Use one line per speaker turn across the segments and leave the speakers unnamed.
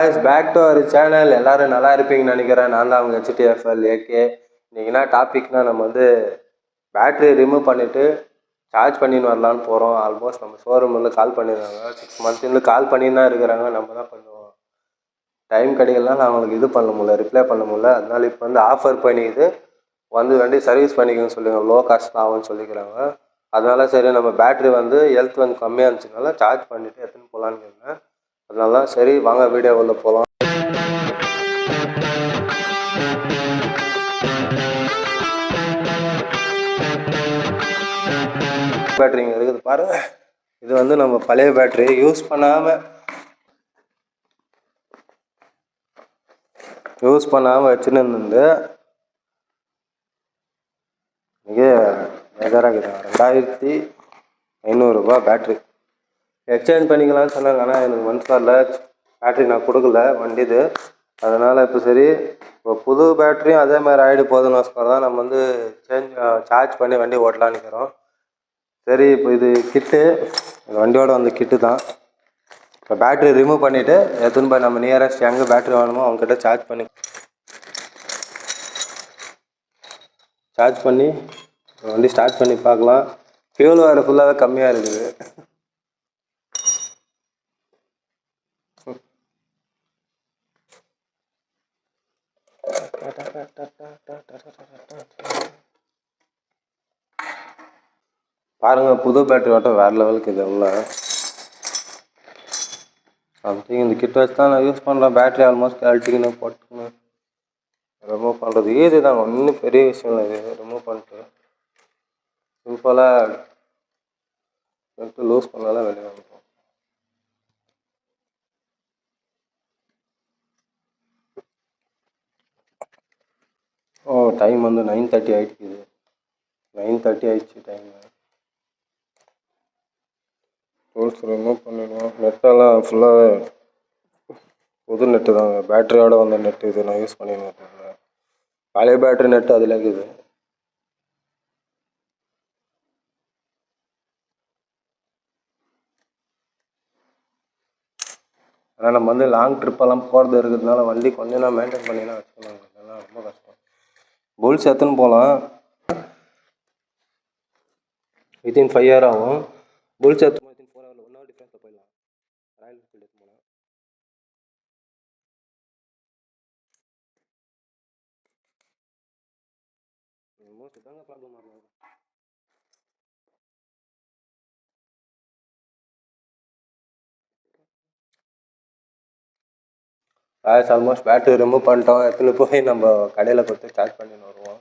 Back to our channel. எல்லாரும் நல்லா இருப்பீங்கன்னு நினைக்கிறேன். நான் தான் அவங்க HTFL AK. இன்னைக்கு என்ன டாபிக்னா, நம்ம வந்து பேட்டரி ரிமூவ் பண்ணிவிட்டு சார்ஜ் பண்ணின்னு வரலான்னு போகிறோம். ஆல்மோஸ்ட் நம்ம ஷோரூமில் கால் பண்ணியிருக்காங்க. 6 மந்த்லேருந்து கால் பண்ணின்னு தான் இருக்கிறாங்க. நம்ம தான் பண்ணுவோம். டைம் கிடைக்கலாம், அவங்களுக்கு இது பண்ண முடியல, ரிப்ளை பண்ண முடியல. அதனால இப்போ வந்து ஆஃபர் பண்ணிக்குது, வந்து வண்டி சர்வீஸ் பண்ணிக்கணும்னு சொல்லுங்கள், லோ காஸ்ட் ஆகும்னு சொல்லிக்கிறாங்க. அதனால சரி, நம்ம பேட்ரி வந்து ஹெல்த் வந்து கம்மியாக இருந்துச்சுனால சார்ஜ் பண்ணிவிட்டு எடுத்துன்னு போகலான்னு இருந்தேன். அதனால தான் சரி வாங்க வீடியோ உள்ள போகலாம். பேட்டரிங்க இருக்குது பாருங்க. இது வந்து நம்ம பழைய பேட்டரி யூஸ் பண்ணாமல் வச்சுன்னு இருந்து மிக பேஜாராக இருக்குது. 2500 பேட்ரி எக்ஸ்சேஞ்ச் பண்ணிக்கலாம்னு சொன்னாங்க. ஆனால் எனக்கு மனசு வரல, பேட்ரி நான் கொடுக்கல வண்டிது. அதனால் இப்போ சரி, இப்போ புது பேட்டரியும் அதே மாதிரி ஆகிடு போதுன்னு தான் நம்ம வந்து சார்ஜ் பண்ணி வண்டி ஓட்டலான்னு இருக்கிறோம். சரி, இப்போ இது கிட்டு, வண்டியோட வந்து கிட்டு தான். இப்போ பேட்ரி ரிமூவ் பண்ணிவிட்டு எடுத்துன்னு போய் நம்ம நியரஸ்ட் எங்கே பேட்ரி வேணுமோ அவங்ககிட்ட சார்ஜ் பண்ணி வண்டி ஸ்டார்ட் பண்ணி பார்க்கலாம். ஃபியூல் வேறு ஃபுல்லாகவே கம்மியாக இருக்குது. பாருங்க, புது பேட்டரி ஓட்டம் வேறு லெவலுக்கு இது உள்ள. சம்திங் இந்த கிட்ட வச்சு தான் நான் யூஸ் பண்ணுறேன். பேட்டரி ஆல்மோஸ்ட் கழட்டிக்கணும், போட்டுக்கணும், ரிமூவ் பண்ணுறது ஈஸி தான், ஒன்றும் பெரிய விஷயம் இல்லை. இது ரிமூவ் பண்ணிட்டு சிம்பிளாக எடுத்து லூஸ் பண்ணாலும் வெளியே வந்துடும். டைம் வந்து 9:30 ஆகிடுக்குது. 9:30 ஆகிடுச்சு டைமு. டூல்ஸ் ரிமூவ் பண்ணிடுவோம். நெட்டெல்லாம் ஃபுல்லாகவே புது நெட்டு தாங்க, பேட்டரியோட வந்த நெட்டு இது நான் யூஸ் பண்ணிடுவேன். பழைய பேட்டரி நெட்டு அதில் இருக்குது. ஆனால் நம்ம வந்து லாங் ட்ரிப்பெல்லாம் போகிறது இருக்கிறதுனால வண்டி கொஞ்சம் நான் மெயின்டைன் பண்ணினா வச்சுக்கணும். அதெல்லாம் ரொம்ப கஷ்டம். புல்ஸ் எடுத்துன்னு போகலாம், வித்தின் 5 hour ஆகும். புல்ஸ் எடுத்து வித்தின் 4 hour 1 hour டிஃப்ரென்ஸில் போயிடலாம். ராயல் என்ஃபீல்டு எடுத்து போகலாம். மோஸ்ட் தாங்க ப்ராப்ளம் ஆகும். ஆல்மோஸ்ட் பேட்டரி ரிமூவ் பண்ணிட்டோம். எடுத்துன்னு போய் நம்ம கடையில் கொடுத்து சார்ஜ் பண்ணின்னு வருவோம்.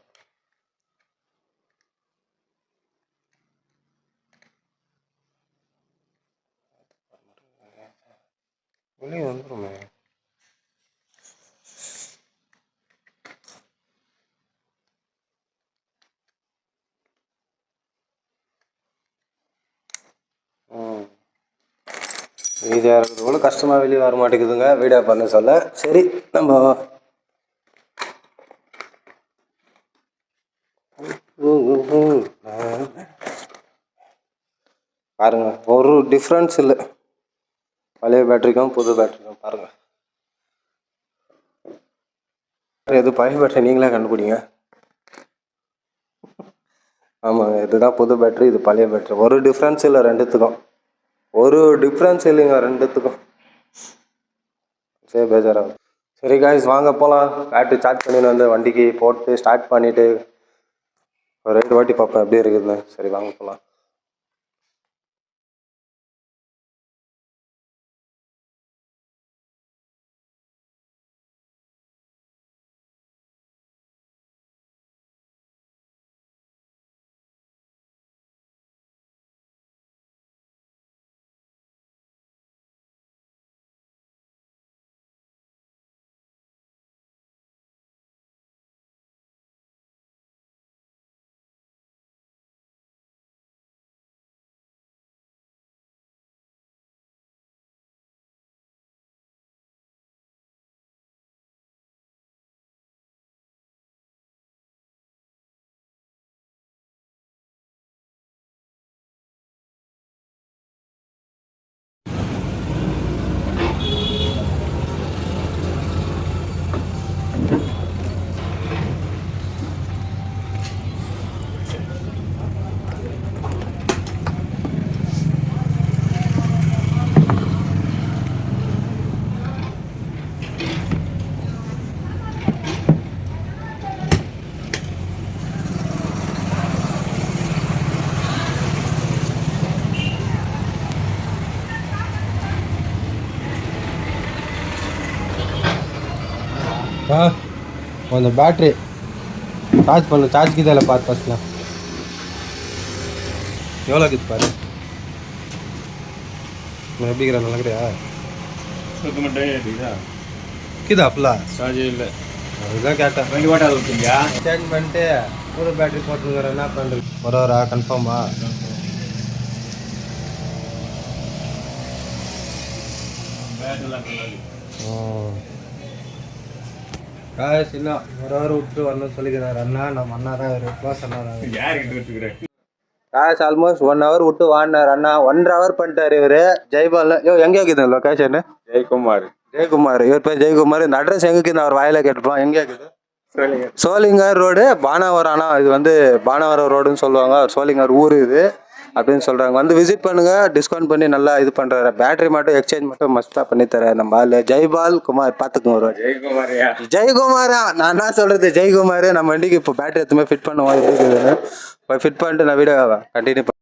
வெளியே வந்துடுமே. ஈஸியாக இருக்கிறது கூட கஷ்டமாக வெளியே வர மாட்டேங்குதுங்க வீடியோ பண்ண சொல்ல. சரி, நம்ம பாருங்க, ஒரு டிஃப்ரென்ஸ் இல்லை பழைய பேட்டரிக்கும் புது பேட்டரிக்கும். பாருங்க, எது பழைய பேட்டரி நீங்களே கண்டுபிடிங்க. ஆமாங்க, இதுதான் புது பேட்டரி, இது பழைய பேட்டரி. ஒரு டிஃப்ரென்ஸ் இல்லை ரெண்டுத்துக்கும், ஒரு டிஃப்ரென்ஸ் இல்லைங்க ரெண்டுத்துக்கும். சரி, பேஜாராகும். சரி காய்ஸ், வாங்க போகலாம். பேட்டரி சார்ஜ் பண்ணின்னு வந்து வண்டிக்கு போட்டு ஸ்டார்ட் பண்ணிவிட்டு ஒரு 2 வாட்டி பார்ப்பேன் எப்படி இருக்குதுன்னு. சரி, வாங்க போகலாம். கொஞ்சம் பேட்ரி சார்ஜ் பண்ணு, சார்ஜ் கீதால பார்த்து ஃபஸ்ட்லாம் எவ்வளோ இருக்குது பாரு. நான் எப்படிங்கிறேன் நல்லா கிடையா கீதா ஃபுல்லா
சார்ஜே இல்லை.
அதுதான் கேட்டேன்.
20 வாட் ஊற்றுங்க.
சேஞ்ச் பண்ணிட்டு ஒரு பேட்டரி போட்டுருக்குறேன். என்ன பண்ணுறது? வரா கன்ஃபார்மா? காசு இன்னும் ஒரு விட்டு வரணும்னு சொல்லிக்கிறாரு அண்ணா. நம்ம அண்ணா தான் ஒரு க்ளாஸ் அண்ணா தான். காசு ஆல்மோஸ்ட் 1 hour விட்டு வாடினார் அண்ணா. 1.5 hour பண்ணிட்டாரு இவரு. ஜெய்பால் எங்கே இருக்குது லொக்கேஷன்?
ஜெயக்குமார்.
இவர் பேர் ஜெயக்குமார். இந்த அட்ரஸ் எங்கே இருக்குது? அவர் வாயில கேட்டுப்போம். எங்கே இருக்குது? சோளிங்கர் ரோடு, பானாவரம். ஆனால் இது வந்து பானாவரம் ரோடுன்னு சொல்லுவாங்க. சோளிங்கர் ஊர் இது அப்படின்னு சொல்கிறாங்க. வந்து விசிட் பண்ணுங்கள். டிஸ்கவுண்ட் பண்ணி நல்லா இது பண்ணுறாரு. பேட்டரி மட்டும் எக்ஸ்சேஞ்ச் மட்டும் மஸ்ட்டாக பண்ணித்தராரு நம்ம ஆள் ஜெய்பால் குமார். பார்த்துக்குங்க ஒரு ஜெயக்குமாரா. நான் என்ன சொல்கிறது, ஜெயக்குமார். நம்ம வண்டிக்கு இப்போ பேட்டரி எதுவுமே ஃபிட் பண்ணுவோம். இருக்குதுன்னு இப்போ ஃபிட் பண்ணிட்டு நான் வீடியோ கண்டினியூ பண்ண.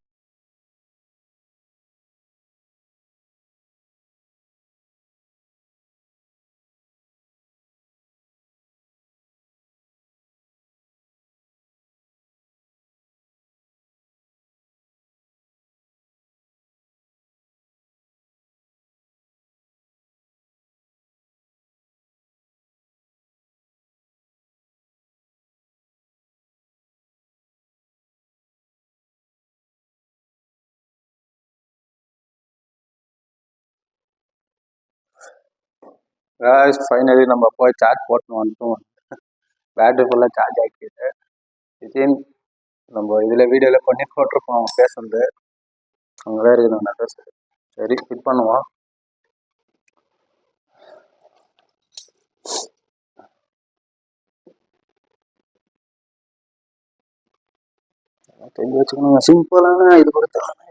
ஃபைனலி நம்ம போய் சார்ஜ் போட்டு வந்துட்டோம். பேட்டரி ஃபுல்லாக சார்ஜ் ஆகிடுது. வித்தின் நம்ம இதில் வீடியோவில் பண்ணி போட்டிருப்போம். அவங்க பேசுறது அங்கே தான் இருக்குது அந்த அட்ரஸ். சரி ஃபிட் பண்ணுவோம். தெரிஞ்சு வச்சுக்கணும். சிம்பிளான இது கொடுத்துருவாங்க.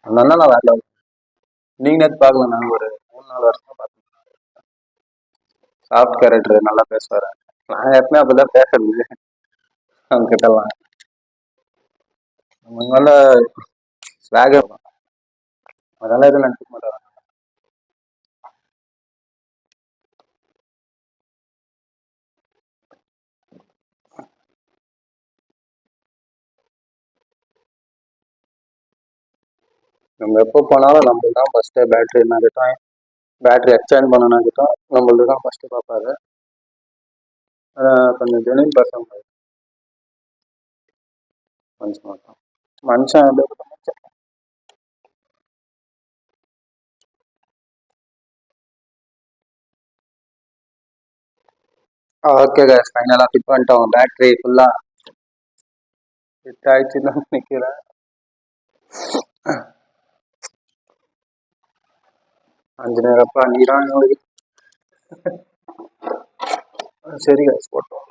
அதனால நான் வேலை நீங்கள் நேற்று பார்க்கல. நாங்கள் ஒரு 3-4 வருஷமா பார்த்தோம். சாஃப்ட் கேரக்டர் நல்லா பேசுவார். நான் எப்பவுமே அப்போ தான் பேசுறது அவங்க கிட்டலாம். நம்ம நல்ல ஸ்லாக் அதெல்லாம் எதுவும் நினச்சிக்க மாட்டாங்க. நம்ம எப்போ போனாலும் நம்ம தான் ஃபஸ்ட்டு பேட்ரி என்னாகிட்டோம், பேட்ரி எக்ஸ்சேஞ்ச் பண்ணனாக்கிட்டோம் நம்மளது தான் ஃபஸ்ட்டு பார்ப்பாரு. கொஞ்சம் ஜெனின் பர்சன் மனுஷன் மட்டும். மனுஷன் ஓகே கைஸ், ஃபைனலாக ஃபிட் பண்ணிட்டோம். பேட்ரி ஃபுல்லாக ஃபிட் ஆயிடுச்சுன்னு நிற்கிறேன். அஞ்சு நீரான் சரி கைஸ் போட்டோம்.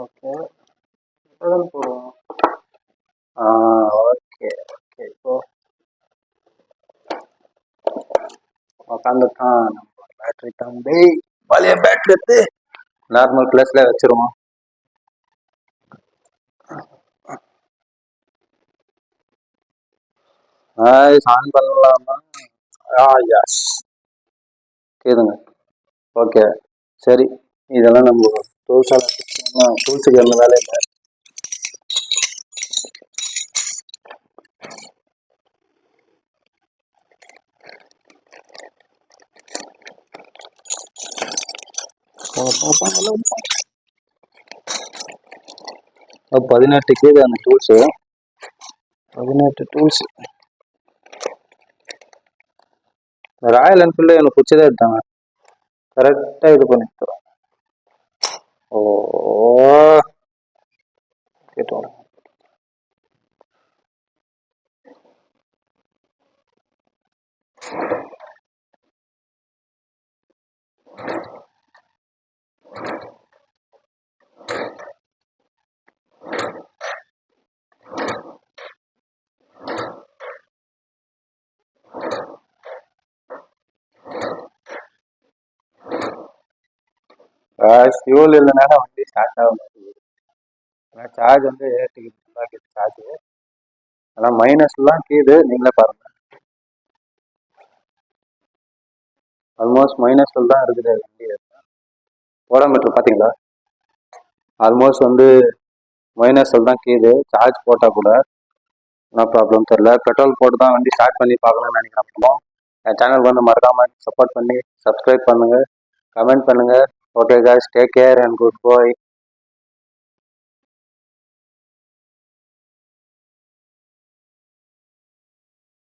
ஓகே போடுவோம். ஓகே ஓகே இப்போ உக்காந்துட்டான் நம்ம பேட்டரி தம்பி. பழைய பேட்டரி எடுத்து நார்மல் பிளேஸ்ல வச்சிருவோம். ஆன் பண்ணலாமா? எஸ் கேதுங்க. ஓகே சரி, இதெல்லாம் நம்ம டூல்ஸுக்கு எந்த வேலை இல்லை. பதினெட்டுக்கு அந்த டூல்ஸு 18 டூல்ஸ். ராயல் என்ஃபீல்டு எனக்கு பிடிச்சதே எடுத்தாங்க. கரெக்டாக இது பண்ணி தரோம். ஓ கேட்டோம். ஃபியூல் இல்லைனால வண்டி ஸ்டார்ட் ஆக மாட்டேங்குது. ஆனால் சார்ஜ் வந்து ஏற்றிக்கிட்டு சார்ஜ். ஆனால் மைனஸ்லாம் கீது நீங்களே பாருங்க. ஆல்மோஸ்ட் மைனஸில் தான் இருக்குது வண்டி. ஓடோமீட்டர் பார்த்தீங்களா? ஆல்மோஸ்ட் வந்து மைனஸில் தான் கீது. சார்ஜ் போட்டால் கூட என்ன ப்ராப்ளம் தெரில. பெட்ரோல் போட்டு தான் வண்டி ஸ்டார்ட் பண்ணி பார்க்கணும்னு நினைக்கிறேன். அப்புறம் என் சேனல் வந்து மறக்காமல் சப்போர்ட் பண்ணி சப்ஸ்கிரைப் பண்ணுங்கள், கமெண்ட் பண்ணுங்கள். Okay guys, take care and good bye.